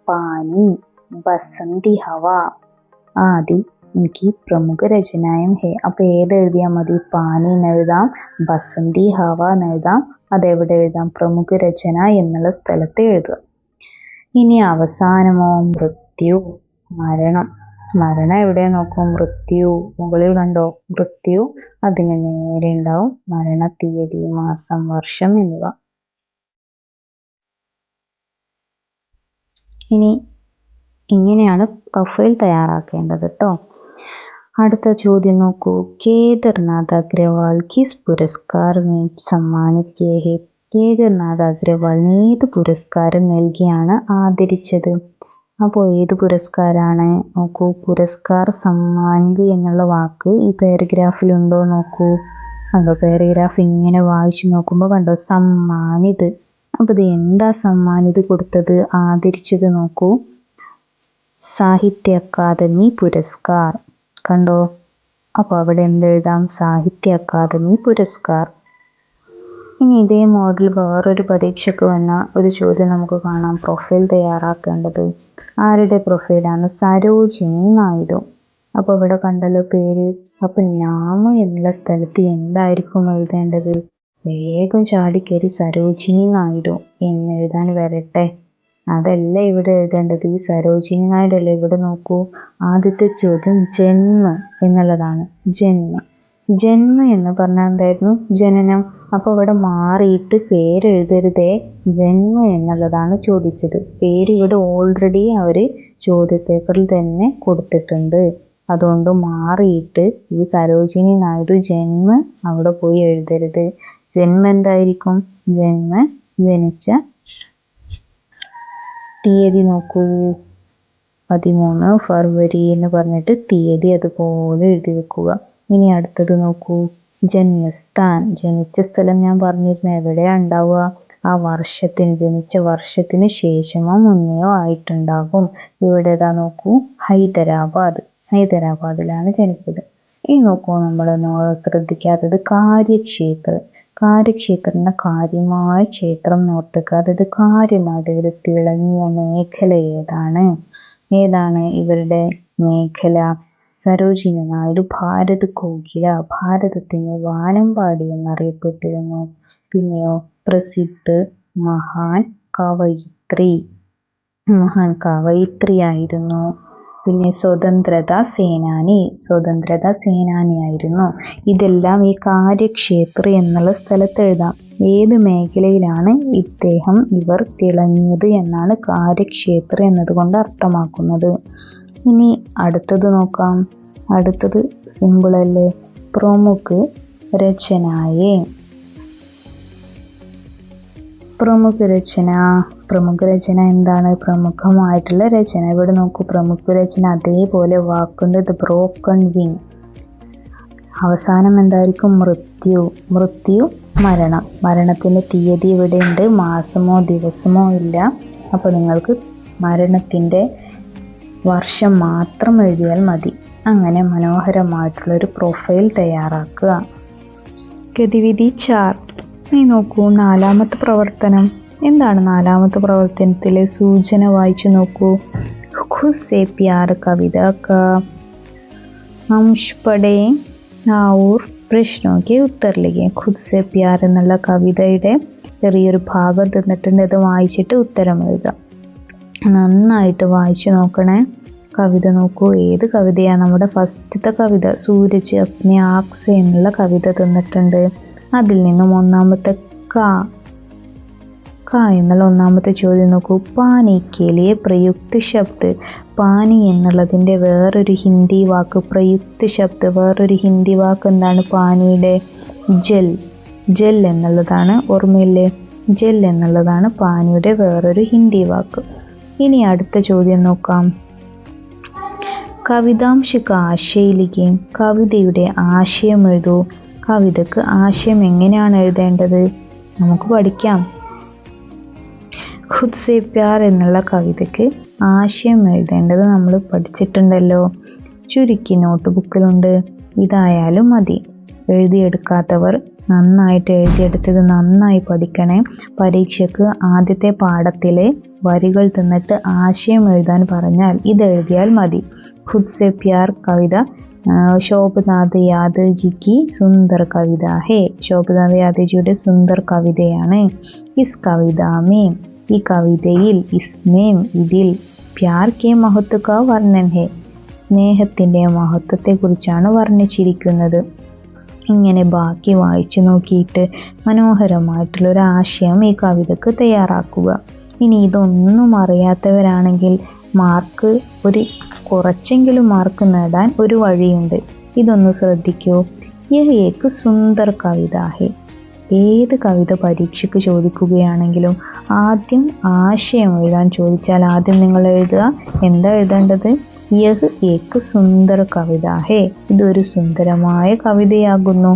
പാനി, ബസന്തി ഹവ ആദി എനിക്ക് പ്രമുഖ രചനായം ഹേ. അപ്പൊ ഏത് എഴുതിയാൽ മതി? പാനി എന്ന് എഴുതാം, ബസന്തി ഹവ എന്ന് എഴുതാം. അതെവിടെ എഴുതാം? പ്രമുഖ രചന എന്നുള്ള സ്ഥലത്ത് എഴുതുക. ഇനി അവസാനമോ? മൃത്യു, മരണം. മരണം എവിടെ നോക്കും? മൃത്യു മുകളിൽ കണ്ടോ? മൃത്യു, അതിന് നേരെ ഉണ്ടാവും മരണ തീയതി, മാസം, വർഷം എന്നിവ. ഇനി ഇങ്ങനെയാണ് പ്രൊഫൈൽ തയ്യാറാക്കേണ്ടത് കേട്ടോ. അടുത്ത ചോദ്യം നോക്കൂ. കേദർനാഥ് അഗ്രവാൾ കിസ് പുരസ്കാർ സമ്മാനിത് ഹേ. കേദർനാഥ് അഗ്രവാളിന് ഏത് പുരസ്കാരം നൽകിയാണ് ആദരിച്ചത്? അപ്പോൾ ഏത് പുരസ്കാരാണ്? നോക്കൂ, പുരസ്കാർ സമ്മാനിത് എന്നുള്ള വാക്ക് ഈ പാരഗ്രാഫിലുണ്ടോ നോക്കൂ. കണ്ടോ? പാരഗ്രാഫ് ഇങ്ങനെ വായിച്ചു നോക്കുമ്പോൾ കണ്ടോ സമ്മാനിത്. അപ്പോൾ ഇത് എന്താ സമ്മാനിത് കൊടുത്തത്, ആദരിച്ചത് നോക്കൂ? സാഹിത്യ അക്കാദമി പുരസ്കാർ. കണ്ടോ? അപ്പോൾ അവിടെ എന്തെഴുതാം? സാഹിത്യ അക്കാദമി പുരസ്കാർ. ഇനി ഇതേ മോഡൽ വേറൊരു പരീക്ഷയ്ക്ക് വന്ന ഒരു ചോദ്യം നമുക്ക് കാണാം. പ്രൊഫൈൽ തയ്യാറാക്കേണ്ടത് ആരുടെ പ്രൊഫൈലാണ്? സരോജിനി നായിഡു. അപ്പോൾ ഇവിടെ കണ്ടല്ലോ പേര്. അപ്പൊ നാമ എന്നുള്ള സ്ഥലത്ത് എന്തായിരിക്കും എഴുതേണ്ടത്? വേഗം ചാടിക്കയറി സരോജിനി നായിഡു എന്ന് എഴുതാൻ വരട്ടെ. അതല്ല ഇവിടെ എഴുതേണ്ടത്. ഈ സരോജിനി നായിഡു അല്ലേ. ഇവിടെ നോക്കൂ, ആദ്യത്തെ ചോദ്യം ജന്മ എന്നുള്ളതാണ്. ജന്മ എന്ന് പറഞ്ഞാൽ എന്തായിരുന്നു? ജനനം. അപ്പോൾ ഇവിടെ മാറിയിട്ട് പേര് എഴുതരുതേ, ജന്മ എന്നുള്ളതാണ് ചോദിച്ചത്. പേര് ഇവിടെ ഓൾറെഡി അവർ ചോദ്യപേപ്പറിൽ തന്നെ കൊടുത്തിട്ടുണ്ട്. അതുകൊണ്ട് മാറിയിട്ട് ഈ സരോജിനി നായിഡു ജന്മ അവിടെ പോയി എഴുതരുത്. ജന്മ എന്തായിരിക്കും? ജനിച്ച തീയതി നോക്കൂ, 13 ഫെബ്രുവരി എന്ന് പറഞ്ഞിട്ട് തീയതി അതുപോലെ എഴുതി വെക്കുക. ഇനി അടുത്തത് നോക്കൂ. ജന്മസ്ഥാൻ, ജനിച്ച സ്ഥലം ഞാൻ പറഞ്ഞിരുന്നു എവിടെയാ ഉണ്ടാവുക? ആ വർഷത്തിന്, ജനിച്ച വർഷത്തിന് ശേഷമോ മുന്നെയോ ആയിട്ടുണ്ടാകും. ഇവിടെ ഏതാ നോക്കൂ? ഹൈദരാബാദ്. ഹൈദരാബാദിലാണ് ജനിച്ചത്. ഇനി നോക്കൂ, നമ്മൾ ശ്രദ്ധിക്കാത്തത് കാര്യക്ഷേത്ര. കാര്യക്ഷേത്രന്ന കാര്യമായ ക്ഷേത്രം നോർത്തുക. അതായത് കാര്യമായിട്ട് ഇവർ തിളങ്ങിയ മേഖല ഏതാണ് ഇവരുടെ മേഖല? സരോജിനി നായിഡു ഭാരത് കോകില, ഭാരതത്തിന്റെ വാനമ്പാടി എന്നറിയപ്പെട്ടിരുന്നു. പിന്നെയോ പ്രസിദ്ധ മഹാൻ കവയിത്രിയായിരുന്നു. പിന്നെ സ്വതന്ത്രതാ സേനാനിയായിരുന്നു. ഇതെല്ലാം ഈ കാര്യക്ഷേത്ര എന്നുള്ള സ്ഥലത്ത് എഴുതാം. ഏത് മേഖലയിലാണ് ഇവർ തിളങ്ങിയത് എന്നാണ് കാര്യക്ഷേത്ര എന്നതുകൊണ്ട് അർത്ഥമാക്കുന്നത്. ഇനി അടുത്തത് നോക്കാം. അടുത്തത് സിമ്പിൾ അല്ലേ? പ്രമുഖ രചനായേ. പ്രമുഖ രചന എന്താണ്? പ്രമുഖമായിട്ടുള്ള രചന. ഇവിടെ നോക്കൂ, പ്രമുഖ രചന അതേപോലെ വാക്കുണ്ട്. ഇത് ബ്രോക്കൺ വിങ്. അവസാനം എന്തായിരിക്കും? മൃത്യു, മരണം. മരണത്തിന്റെ തീയതി ഇവിടെ ഉണ്ട്, മാസമോ ദിവസമോ ഇല്ല. അപ്പോൾ നിങ്ങൾക്ക് മരണത്തിന്റെ വർഷം മാത്രം എഴുതിയാൽ മതി. അങ്ങനെ മനോഹരമായിട്ടുള്ളൊരു പ്രൊഫൈൽ തയ്യാറാക്കുക. ഗതിവിധി ചാർട്ട്. ഇനി നോക്കൂ, 4ാമത്തെ പ്രവർത്തനം. എന്താണ് 4ാമത്തെ പ്രവർത്തനത്തിലെ സൂചന? വായിച്ചു നോക്കൂ. ഖുദ് സേ പ്യാർ കവിത കാ അംശ പഠേ our പ്രശ്നോ K Uttar ലിഖേ. ഖുദ് say Pyaar എന്നുള്ള കവിതയുടെ ചെറിയൊരു ഭാഗം തന്നിട്ടുണ്ട്. അത് വായിച്ചിട്ട് ഉത്തരം എഴുതാം. നന്നായിട്ട് വായിച്ചു നോക്കണേ. കവിത നോക്കൂ. ഏത് കവിതയാണ്? നമ്മുടെ ഫസ്റ്റത്തെ കവിത സൂരജ് അപ്നെ ആഖ് സേ എന്നുള്ള കവിത തന്നിട്ടുണ്ട്. അതിൽ നിന്നും 1ാമത്തെ ക എന്നുള്ള 1ാമത്തെ ചോദ്യം നോക്കൂ. പാനി കെ ലിയേ പ്രയുക്ത ശബ്ദ്. പാനി എന്നുള്ളതിൻ്റെ വേറൊരു ഹിന്ദി വാക്ക്, പ്രയുക്ത ശബ്ദ്. വേറൊരു ഹിന്ദി വാക്ക് എന്താണ് പാനിയുടെ? ജൽ എന്നുള്ളതാണ്. ഓർമ്മയില്ലേ? ജൽ എന്നുള്ളതാണ് പാനിയുടെ വേറൊരു ഹിന്ദി വാക്ക്. ഇനി അടുത്ത ചോദ്യം നോക്കാം. കവിതാംശിക ആശയിലേക്ക് കവിതയുടെ ആശയം എഴുതൂ. കവിതക്ക് ആശയം എങ്ങനെയാണ് എഴുതേണ്ടത്? നമുക്ക് പഠിക്കാം. ഖുദ് സേ പ്യാർ എന്നുള്ള കവിതയ്ക്ക് ആശയം എഴുതേണ്ടത് നമ്മൾ പഠിച്ചിട്ടുണ്ടല്ലോ. ചുരുക്കി നോട്ട് ബുക്കിലുണ്ട്. ഇതായാലും മതി. എഴുതിയെടുക്കാത്തവർ നന്നായിട്ട് എഴുതിയെടുത്തത് നന്നായി പഠിക്കണേ. പരീക്ഷയ്ക്ക് ആദ്യത്തെ പാഠത്തിലെ വരികൾ തന്നിട്ട് ആശയം എഴുതാൻ പറഞ്ഞാൽ ഇത് എഴുതിയാൽ മതി. ഖുദ് സേ പ്യാർ കവിത ശോഭനാഥ് യാദവ്ജിക്ക് സുന്ദർ കവിത ഹേ. ശോഭനാഥ് യാദവ്ജിയുടെ സുന്ദർ കവിതയാണ്. ഇസ് കവിതാമേ ഈ കവിതയിൽ, ഇസ്മേം ഇതിൽ, പ്യാർ കെ മഹത്വ കാ വർണ്ണൻ ഹേ സ്നേഹത്തിൻ്റെ മഹത്വത്തെക്കുറിച്ചാണ് വർണ്ണിച്ചിരിക്കുന്നത്. ഇങ്ങനെ ബാക്കി വായിച്ചു നോക്കിയിട്ട് മനോഹരമായിട്ടുള്ളൊരു ആശയം ഈ കവിതക്ക് തയ്യാറാക്കുക. ഇനി ഇതൊന്നും അറിയാത്തവരാണെങ്കിൽ കുറച്ചെങ്കിലും മാർക്ക് നേടാൻ ഒരു വഴിയുണ്ട്. ഇതൊന്ന് ശ്രദ്ധിക്കൂ. യഹ് ഏക് സുന്ദർ കവിത ഹേ. ഏത് കവിത പരീക്ഷയ്ക്ക് ചോദിക്കുകയാണെങ്കിലും ആദ്യം ആശയം എഴുതാൻ ചോദിച്ചാൽ ആദ്യം നിങ്ങൾ എഴുതുക. എന്താ എഴുതേണ്ടത്? യഹ് ഏക് സുന്ദർ കവിത ഹേ. ഇതൊരു സുന്ദരമായ കവിതയാകുന്നു.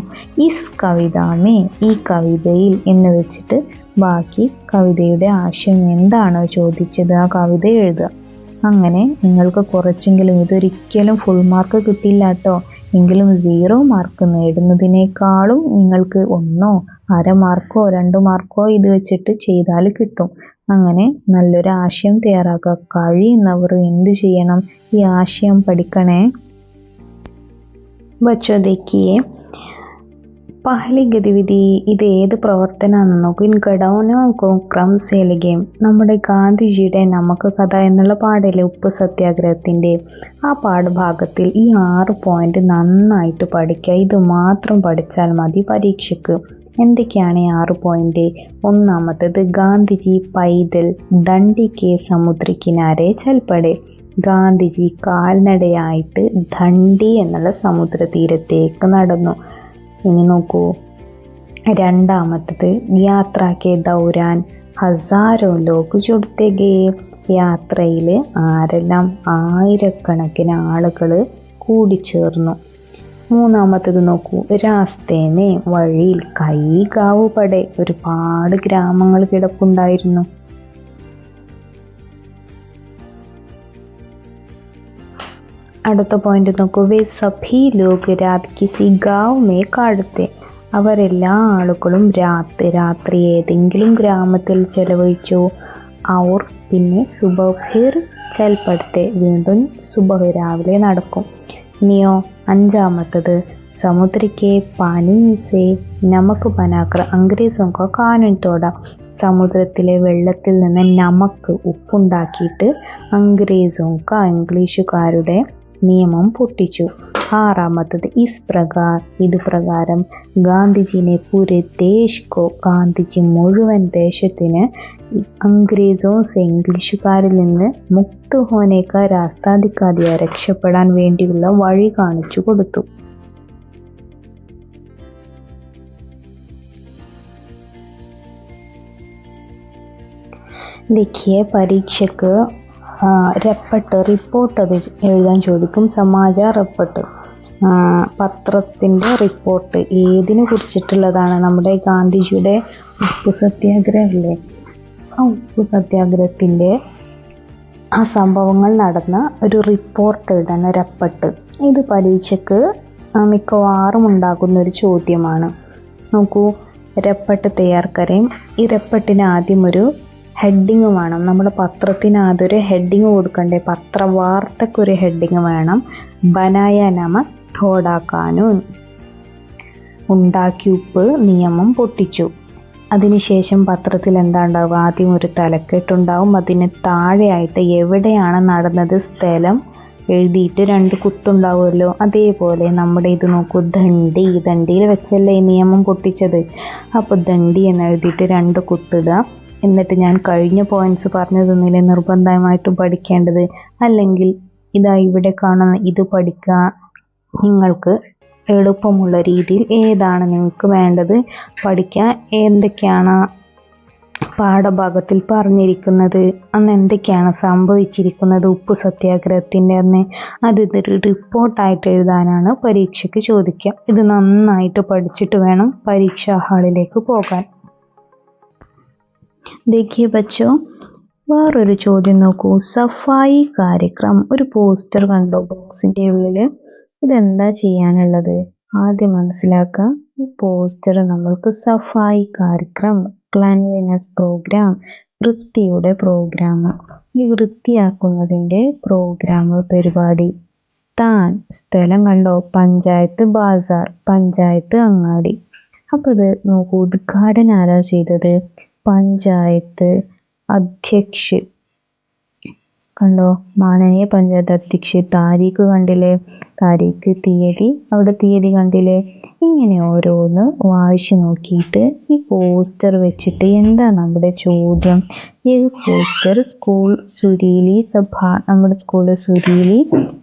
ഇസ് കവിതാമേ ഈ കവിതയിൽ എന്ന് വെച്ചിട്ട് ബാക്കി കവിതയുടെ ആശയം എന്താണോ ചോദിച്ചത് ആ കവിത എഴുതുക. അങ്ങനെ നിങ്ങൾക്ക് കുറച്ചെങ്കിലും, ഇതൊരിക്കലും ഫുൾ മാർക്ക് കിട്ടില്ല കേട്ടോ, എങ്കിലും 0 മാർക്ക് നേടുന്നതിനേക്കാളും നിങ്ങൾക്ക് 1 1/2 മാർക്കോ 2 മാർക്കോ ഇത് വെച്ചിട്ട് ചെയ്താൽ കിട്ടും. അങ്ങനെ നല്ലൊരു ആശയം തയ്യാറാക്കുക. കഴിയുന്നവർ എന്ത് ചെയ്യണം? ഈ ആശയം പഠിക്കണേ. ബച്ചോ देखिए പഹലി ഗതിവിധി. ഇത് ഏത് പ്രവർത്തനമാണെന്ന് നോക്കൂ. ഇൻ ഘടനോ ക്രം സേ ലിഖേ. നമ്മുടെ ഗാന്ധിജിയുടെ നമുക്ക് കഥ എന്നുള്ള പാഠയിലെ ഉപ്പ് സത്യാഗ്രഹത്തിൻ്റെ ആ പാഠഭാഗത്തിൽ ഈ 6 പോയിന്റ് നന്നായിട്ട് പഠിക്കുക. ഇത് മാത്രം പഠിച്ചാൽ മതി പരീക്ഷയ്ക്ക്. എന്തൊക്കെയാണ് ഈ 6 പോയിന്റ്? ഒന്നാമത്തേത് ഗാന്ധിജി പൈദൽ ദണ്ഡിക്ക് സമുദ്ര കിനാരെ ചൽപ്പടെ. ഗാന്ധിജി കാൽനടയായിട്ട് ദണ്ഡി എന്നുള്ള സമുദ്ര തീരത്തേക്ക് നടന്നു. ഇനി നോക്കൂ. രണ്ടാമത്തത് യാത്രയ്ക്ക് ദൗരാൻ ഹസാരോ ലോക് ജുഡ്ത്തെ ഗയേ. യാത്രയിൽ ആരെല്ലാം? ആയിരക്കണക്കിന് ആളുകൾ കൂടിച്ചേർന്നു. മൂന്നാമത്തത് നോക്കൂ. രാസ്തേമേ വഴിയിൽ കൈ ഗാവ് പടെ ഒരുപാട് ഗ്രാമങ്ങൾ കിടപ്പുണ്ടായിരുന്നു. അടുത്ത പോയിന്റ് നോക്കൂ. വേ സഭി ലോഗ് രാത് കിസി ഗാവ് മേ കാടത്തെ. അവരെല്ലാ ആളുകളും രാത്രി ഏതെങ്കിലും ഗ്രാമത്തിൽ ചെലവഴിച്ചു. ഔർ പിന്നെ സുബഹിർ ചൽപ്പടുത്തെ വീണ്ടും സുബഹ് രാവിലെ നടക്കും. ഇനിയോ അഞ്ചാമത്തത് സമുദ്രക്കെ പാനി സേ നമക്ക് ബനാക്കർ അംഗ്രേസോ കോ കാനൂൻ തോട. സമുദ്രത്തിലെ വെള്ളത്തിൽ നിന്ന് നമക്ക് ഉപ്പുണ്ടാക്കിയിട്ട് അംഗ്രേസോക്ക ഇംഗ്ലീഷുകാരുടെ നിയമം പൊട്ടിച്ചു. ആറാമത്തത് ഇസ് പ്രകാർ ഇത് പ്രകാരം ഗാന്ധിജിനെ പൂരെ ദേശ് കോ ഗാന്ധിജി മുഴുവൻ ദേശത്തിന് അംഗ്രേസോസ് ഇംഗ്ലീഷുകാരിൽ നിന്ന് മുക്ത് ഹോനേക്ക രാസ്ത ദിക്കാദിയ രക്ഷപ്പെടാൻ വേണ്ടിയുള്ള വഴി കാണിച്ചു കൊടുത്തു. देखिए പരീക്ഷയ്ക്ക് റിപ്പോർട്ട് അത് എഴുതാൻ ചോദിക്കും. സമാചാർ റിപ്പോർട്ട് പത്രത്തിൻ്റെ റിപ്പോർട്ട് ഏതിനെ കുറിച്ചിട്ടുള്ളതാണ്? നമ്മുടെ ഗാന്ധിജിയുടെ ഉപ്പു സത്യാഗ്രഹമല്ലേ, ആ ഉപ്പു സത്യാഗ്രഹത്തിൻ്റെ ആ സംഭവങ്ങൾ നടന്ന ഒരു റിപ്പോർട്ട് എഴുതാൻ റിപ്പോർട്ട്. ഇത് പരീക്ഷയ്ക്ക് മിക്കവാറും ഉണ്ടാകുന്ന ഒരു ചോദ്യമാണ്. നോക്കൂ. റിപ്പോർട്ട് തയ്യാർ കരേം. ഈ റിപ്പോർട്ടിന് ആദ്യം ഒരു ഹെഡിങ് വേണം. നമ്മുടെ പത്രത്തിന് അതൊരു ഹെഡിങ് കൊടുക്കണ്ടേ? പത്രവാർത്തക്കൊരു ഹെഡിങ് വേണം. ബനായ നമ തോടാ കാനൂൻ. ഉണ്ടാക്കി ഉപ്പ് നിയമം പൊട്ടിച്ചു. അതിനുശേഷം പത്രത്തിൽ എന്താ ഉണ്ടാവുക? ആദ്യം ഒരു തലക്കെട്ടുണ്ടാവും. അതിന് താഴെയായിട്ട് എവിടെയാണ് നടന്നത് സ്ഥലം എഴുതിയിട്ട് 2 കുത്തുണ്ടാവുമല്ലോ. അതേപോലെ നമ്മുടെ ഇത് നോക്കൂ. ദണ്ഡിയിൽ വെച്ചല്ലേ ഈ നിയമം പൊട്ടിച്ചത്. അപ്പോൾ ദണ്ഡി എന്ന് എഴുതിയിട്ട് 2 കുത്തിടുക. എന്നിട്ട് ഞാൻ കഴിഞ്ഞ പോയിന്റ്സ് പറഞ്ഞു തന്നില്ലേ നിർബന്ധമായിട്ടും പഠിക്കേണ്ടത്. അല്ലെങ്കിൽ ഇതാ ഇവിടെ കാണുന്ന ഇത് പഠിക്കുക. നിങ്ങൾക്ക് എളുപ്പമുള്ള രീതിയിൽ ഏതാണ് നിങ്ങൾക്ക് വേണ്ടത് പഠിക്കാൻ, എന്തൊക്കെയാണ് പാഠഭാഗത്തിൽ പറഞ്ഞിരിക്കുന്നത് അന്ന് എന്തൊക്കെയാണ് സംഭവിച്ചിരിക്കുന്നത് ഉപ്പു സത്യാഗ്രഹത്തിൻ്റെ അന്ന് അതൊരു റിപ്പോർട്ടായിട്ട് എഴുതാനാണ് പരീക്ഷയ്ക്ക് ചോദിക്കുക. ഇത് നന്നായിട്ട് പഠിച്ചിട്ട് വേണം പരീക്ഷാ ഹാളിലേക്ക് പോകാൻ. देखिए बच्चों, വേറൊരു ചോദ്യം നോക്കൂ. സഫായി കാര്യക്രം, ഒരു പോസ്റ്റർ കണ്ടോ ബോക്സിന്റെ ഉള്ളില്? ഇതെന്താ ചെയ്യാനുള്ളത്? ആദ്യം മനസ്സിലാക്കുക. ഈ പോസ്റ്റർ നമ്മൾക്ക് സഫായി കാര്യക്രം, ക്ലീൻലിനെസ് പ്രോഗ്രാം, വൃത്തിയുടെ പ്രോഗ്രാം, ഈ വൃത്തിയാക്കുന്നതിന്റെ പ്രോഗ്രാം പരിപാടി. സ്ഥാൻ, സ്ഥലം കണ്ടോ? പഞ്ചായത്ത് ബാസാർ, പഞ്ചായത്ത് അങ്ങാടി. അപ്പൊ ഇത് നോക്കൂ, ഉദ്ഘാടനം ആരാ ചെയ്തത്? പഞ്ചായത്ത് അധ്യക്ഷ. കണ്ടോ? മാനനീയ പഞ്ചായത്ത് അധ്യക്ഷ. താരീഖ് കണ്ടില്ലേ? താരീഖ്, തീയതി, അവിടെ തീയതി കണ്ടില്ലേ? ഇങ്ങനെ ഓരോന്ന് വായിച്ചു നോക്കിയിട്ട് ഈ പോസ്റ്റർ വെച്ചിട്ട് എന്താ നമ്മുടെ ചോദ്യം? ഈ പോസ്റ്റർ സ്കൂൾ സുരീലി സഭ, നമ്മുടെ സ്കൂളിലെ സുരീലി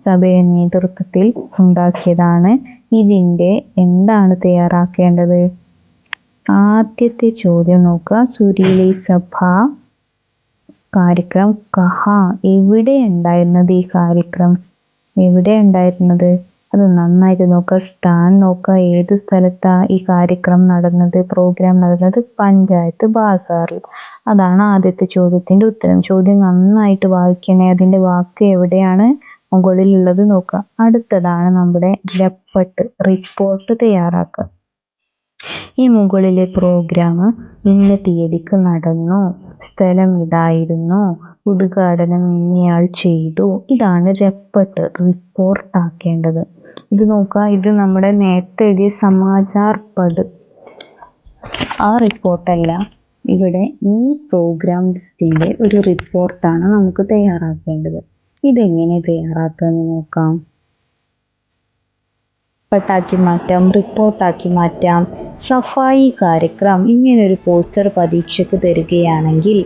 സഭയുടെ നേതൃത്വത്തിൽ ഉണ്ടാക്കിയതാണ്. ഇതിന്റെ എന്താണ് തയ്യാറാക്കേണ്ടത്? ആദ്യത്തെ ചോദ്യം നോക്കുക. സുരീലി സഭ കാര്യക്രം കഹാ, എവിടെ ഉണ്ടായിരുന്നത് ഈ കാര്യക്രം? എവിടെ ഉണ്ടായിരുന്നത്? അത് നന്നായിട്ട് നോക്കുക. സ്ഥാൻ നോക്കുക, ഏത് സ്ഥലത്താ ഈ കാര്യക്രം നടന്നത്, പ്രോഗ്രാം നടന്നത്? പഞ്ചായത്ത് ബാസാറിൽ. അതാണ് ആദ്യത്തെ ചോദ്യത്തിന്റെ ഉത്തരം. ചോദ്യം നന്നായിട്ട് വായിക്കണേ. അതിന്റെ വാക്ക് എവിടെയാണ് മുകളിലുള്ളത് നോക്കുക. അടുത്തതാണ് നമ്മുടെ റിപ്പോർട്ട് തയ്യാറാക്കുക. ഈ മുകളിലെ പ്രോഗ്രാം ഇന്ന തീയതിക്ക് നടന്നു, സ്ഥലം ഇതായിരുന്നു, ഉദ്ഘാടനം ഇന്നയാൾ ചെയ്തു. ഇതാണ് റിപ്പോർട്ട് ആക്കേണ്ടത്. ഇത് നോക്കുക, ഇത് നമ്മുടെ നേരത്തെ എഴുതിയ സമാചാർ പദ് ആ റിപ്പോർട്ടല്ല. ഇവിടെ ഈ പ്രോഗ്രാമിന്റെ ഒരു റിപ്പോർട്ടാണ് നമുക്ക് തയ്യാറാക്കേണ്ടത്. ഇതെങ്ങനെ തയ്യാറാക്കാന്ന് നോക്കാം. റിപ്പോർട്ടാക്കി മാറ്റാം. സഫായി കാര്യക്രം, ഇങ്ങനൊരു പോസ്റ്റർ പരീക്ഷയ്ക്ക് തരികയാണെങ്കിൽ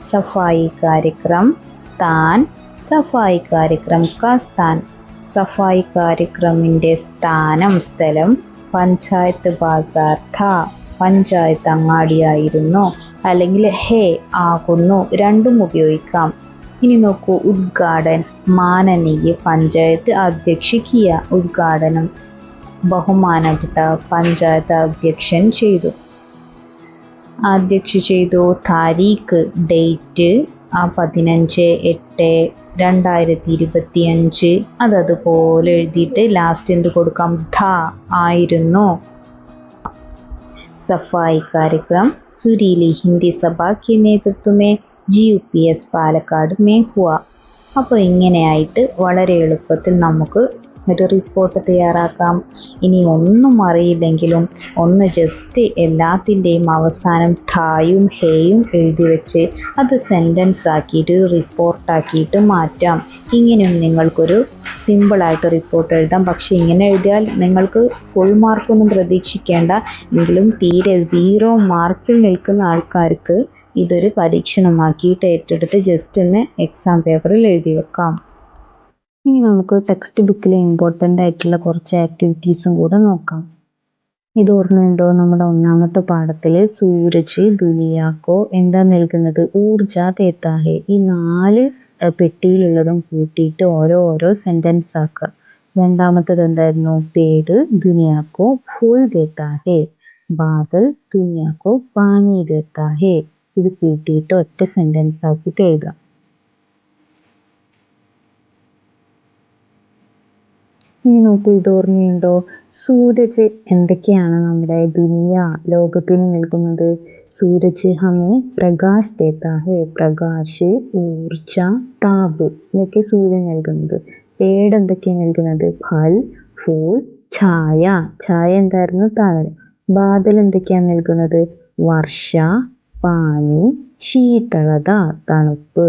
സഫായി കാര്യക്രം സ്ഥാൻ, സഫായി കാര്യക്രം കാ സ്ഥാൻ, സഫായി കാര്യക്രമിന്റെ സ്ഥാനം, സ്ഥലം പഞ്ചായത്ത് ബാസാർ ഥാ, പഞ്ചായത്ത് അങ്ങാടിയായിരുന്നു. അല്ലെങ്കിൽ ഹേ ആകുന്നു, രണ്ടും ഉപയോഗിക്കാം. ഇനി നോക്കൂ, ഉദ്ഘാടൻ മാനനീയ പഞ്ചായത്ത് അധ്യക്ഷ കിയ, ഉദ്ഘാടനം ബഹുമാനപ്പെട്ട പഞ്ചായത്ത് അധ്യക്ഷൻ ചെയ്തു. താരീഖ്, ഡേറ്റ് 15/8/2025. അതതുപോലെ എഴുതിയിട്ട് ലാസ്റ്റ് എന്ത് കൊടുക്കാം? ആയിരുന്നു. സഫായി കാര്യക്രം സുരീലി ഹിന്ദി സഭ के नेतृत्व में GUPS പാലക്കാട് में हुआ. അപ്പോൾ ഇങ്ങനെയായിട്ട് വളരെ എളുപ്പത്തിൽ നമുക്ക് ഒരു റിപ്പോർട്ട് തയ്യാറാക്കാം. ഇനി ഒന്നും അറിയില്ലെങ്കിലും ഒന്ന് ജസ്റ്റ് എല്ലാത്തിൻ്റെയും അവസാനം ഥായും ഹേയും എഴുതി വെച്ച് അത് സെൻറ്റൻസ് ആക്കിയിട്ട് റിപ്പോർട്ടാക്കിയിട്ട് മാറ്റാം. ഇങ്ങനെയും നിങ്ങൾക്കൊരു സിമ്പിളായിട്ട് റിപ്പോർട്ട് എഴുതാം. പക്ഷെ ഇങ്ങനെ എഴുതിയാൽ നിങ്ങൾക്ക് ഫുൾ മാർക്കൊന്നും പ്രതീക്ഷിക്കേണ്ട. എങ്കിലും തീരെ 0 മാർക്കിൽ നിൽക്കുന്ന ആൾക്കാർക്ക് ഇതൊരു പരീക്ഷണമാക്കിയിട്ട് ഏറ്റെടുത്ത് ജസ്റ്റ് ഒന്ന് എക്സാം പേപ്പറിൽ എഴുതി വെക്കാം. ഇനി നമുക്ക് ടെക്സ്റ്റ് ബുക്കിലെ ഇമ്പോർട്ടൻ്റ് ആയിട്ടുള്ള കുറച്ച് ആക്ടിവിറ്റീസും കൂടെ നോക്കാം. ഇത് ഓർമ്മയുണ്ടോ? നമ്മുടെ ഒന്നാമത്തെ പാഠത്തിൽ സൂരജ് ദുനിയാക്കോ എന്താ നൽകുന്നത്? ഊർജ ദേത്താ ഹേ. ഈ 4 പെട്ടിയിലുള്ളതും കൂട്ടിയിട്ട് ഓരോ സെന്റൻസ് ആക്കുക. രണ്ടാമത്തത് എന്തായിരുന്നു? പേട് ദുനിയാക്കോ ഫൂൾ ദേത്താ ഹേ, ബാദൽ ദുനിയാക്കോ പാനി ദേത്താ ഹേ. ഇത് കൂട്ടിയിട്ട് ഒറ്റ സെന്റൻസ് ആക്കിയിട്ട് എഴുതാം. ഇനി നോക്കൂ, ഇത് ഓർമ്മയുണ്ടോ? സൂരജ് എന്തൊക്കെയാണ് നമ്മുടെ ദുനിയ ലോകത്തിന് നൽകുന്നത്? സൂരജ് ഹമേ പ്രകാശ് ദേത്താ ഹേ, പ്രകാശ്, ഊർജ, താപ് ഇതൊക്കെ സൂര്യൻ നൽകുന്നത്. പേട് എന്തൊക്കെയാണ് നൽകുന്നത്? ഫൽ, ഫൂൾ, ഛായ. ഛായ എന്തായിരുന്നു? തണൽ. ബാദൽ എന്തൊക്കെയാണ് നൽകുന്നത്? വർഷ, പാനി, ശീതളത, തണുപ്പ്.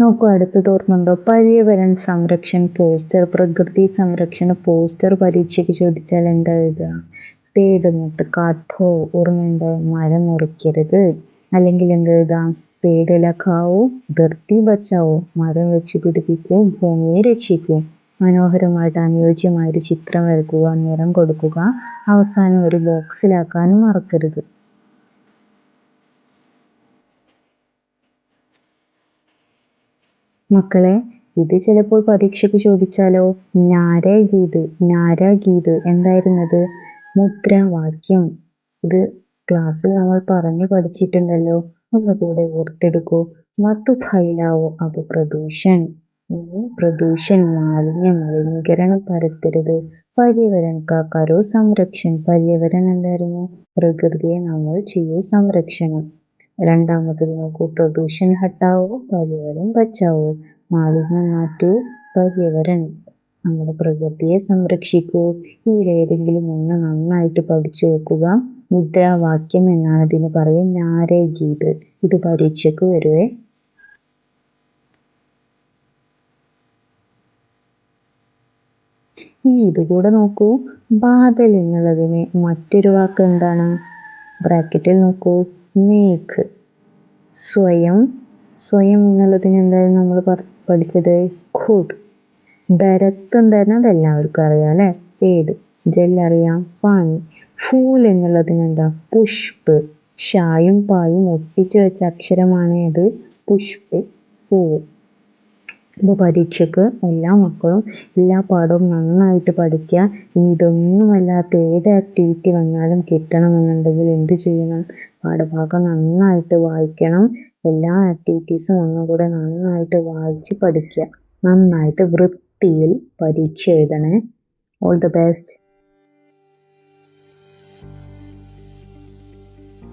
നോക്കൂ, അടുത്തത് ഓർമ്മയുണ്ടോ? പര്യവരൺ സംരക്ഷൺ പോസ്റ്റർ, പ്രകൃതി സംരക്ഷണ പോസ്റ്റർ പരീക്ഷയ്ക്ക് ചോദിച്ചാൽ എന്താ എഴുതുക? പേട് നോട്ട് കാട്ടോ, ഓർമ്മയുണ്ടോ? മരം മുറിക്കരുത്. അല്ലെങ്കിൽ എന്താ എഴുതാം? പേട് ലഗാവോ ധർത്തി ബച്ചാവോ, മരം വെച്ച് പിടിപ്പിക്കൂ ഭൂമിയെ രക്ഷിക്കൂ. മനോഹരമായിട്ട് അനുയോജ്യമായ ഒരു ചിത്രം വരയ്ക്കുക, നിറം കൊടുക്കുക, അവസാനം ഒരു ബോക്സിലാക്കാനും മറക്കരുത്. മക്കളെ, ഇത് ചിലപ്പോൾ പരീക്ഷയ്ക്ക് ചോദിച്ചാലോ? നാരാഗീത് എന്തായിരുന്നത്? മുദ്രാവാക്യം. ഇത് ക്ലാസ്സിൽ നമ്മൾ പറഞ്ഞു പഠിച്ചിട്ടുണ്ടല്ലോ, ഒന്നുകൂടെ ഓർത്തെടുക്കൂ. മധു ഫൈലാവോ അബ് പ്രദൂഷൺ. പ്രദൂഷൺ മാലിന്യം, മലിനീകരണം പരത്തരുത്. പര്യവരൺ കാ കരോ സംരക്ഷൺ. പര്യവരൺ എന്തായിരുന്നു? പ്രകൃതിയെ നമ്മൾ ചെയ്യൂ സംരക്ഷണം. രണ്ടാമത്തത് നോക്കൂ, പ്രദൂഷൺ ഹട്ടാവോ പര്യവരൺ ബച്ചാവോ. മാലിന്യം മാറ്റൂ, പര്യവരൺ നമ്മുടെ പ്രകൃതിയെ സംരക്ഷിക്കൂ. ഇതിലേതെങ്കിലും ഒന്ന് നന്നായിട്ട് പഠിച്ചു വെക്കുക. മുദ്രാവാക്യം എന്നാണ് ഇതിന് പറയും, നാരഗീത്. ഇത് പരീക്ഷയ്ക്ക് വരുവേ. ഇനി ഇതുകൂടെ നോക്കൂ. ബാദൽ എന്നുള്ളതിന് മറ്റൊരു വാക്ക് എന്താണ്? ബ്രാക്കറ്റിൽ നോക്കൂ, മേഘ്. സ്വയം എന്നുള്ളതിന് എന്തായാലും നമ്മൾ പഠിച്ചത് ഖുദ്. ദരത്ത് എന്തായിരുന്നു? അതെല്ലാവർക്കും അറിയാം അല്ലെ, പേട്. ജൽ അറിയാം, പാനി. ഫൂൽ എന്നുള്ളതിന് എന്താ? പുഷ്പ്. ഷായും പായും ഒട്ടിച്ചു വെച്ച അക്ഷരമാണ് ഇത്, പുഷ്പ്, പൂവ്. ഇപ്പോൾ പരീക്ഷയ്ക്ക് എല്ലാ മക്കളും എല്ലാ പാഠവും നന്നായിട്ട് പഠിക്കുക. ഇതൊന്നുമല്ലാത്ത ഏത് ആക്ടിവിറ്റി വന്നാലും കിട്ടണമെന്നുണ്ടെങ്കിൽ എന്ത് ചെയ്യണം? പാഠഭാഗം നന്നായിട്ട് വായിക്കണം. എല്ലാ ആക്ടിവിറ്റീസും ഒന്നുകൂടെ നന്നായിട്ട് വായിച്ച് പഠിക്കുക. നന്നായിട്ട് വൃത്തിയിൽ പരീക്ഷ എഴുതണേ. All the best.